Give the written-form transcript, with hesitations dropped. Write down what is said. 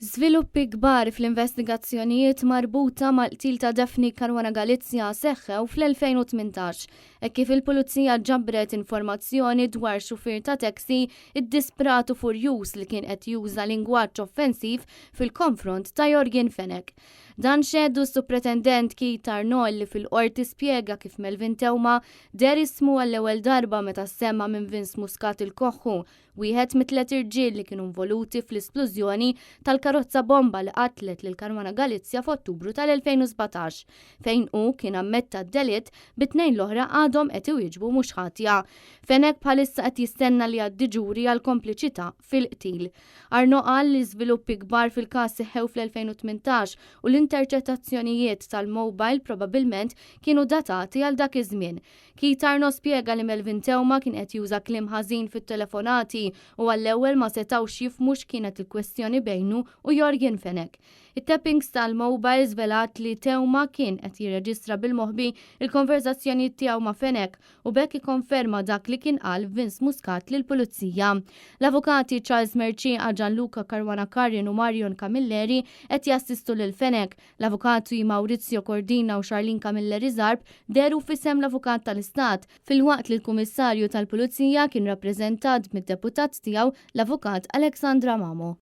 Żviluppi kbar fl-investigazzjonijiet marbuta mal-qtil ta' Daphne Caruana Galizia seħħew fl-2018 kif il-pulizija ġabret informazzjoni dwar xufier ta' taxi id-dispratu furjuż li kien qed juża lingwaġġ offensiv fil-konfront ta' Jorgen Fenech. Dan xeddu s-supretendent Keith Arnold li fil-qorti spjega kif Melvin Tewma der ismu għall-ewwel darba meta semma minn Vince Muscat il-Koħħu, wieħed mit-tliet irġiel li kienu involuti fl-isplużjoni tal-karozza bomba li qatlet lil Caruana Galizia f'Ottubru tal-2017 fejn hu kien ammetta d-delitt bit-tnejn l-oħra għadhom qed iwieġbu mhux ħatja. Fenech bħalissa qed jistenna li għaddi ġuri għal kompliċità fil-qtil. Arno qal li żviluppi kbar fil-każ seħħew fl-2018 u l-interċettazzjonijiet tal-mobile probabbilment kienu datati għal dak iż-żmien. Keith Arno spjega li Melvin Tewma kien qed juża kliem ħażin fit-telefonati u għall-ewwel ma setgħux jifhmu x'kienet il-kwestjoni bejnu u Jorgen Fenech. It-tappings tal-mobile żvelat li Tewma kien qed jirreġistra bil-moħbi il-konverzazzjonijiet tiegħu ma' Fenech u bekk ikkonferma dak li kien qal Vince Muscat lill-Pulizija. L-avukati Charles Merci, Gianluca Caruana Carrion u Marion Camilleri qed jassistu lil Fenech. L-avukati Maurizio Cordina u Charlene Camilleri Zarb deru f'isem l-avukat tal-Istat fil-waqt li l-Kummissarju tal-Pulizija kien rappreżentat mid-deputat tiegħu l-avukat Alexandra Mamo.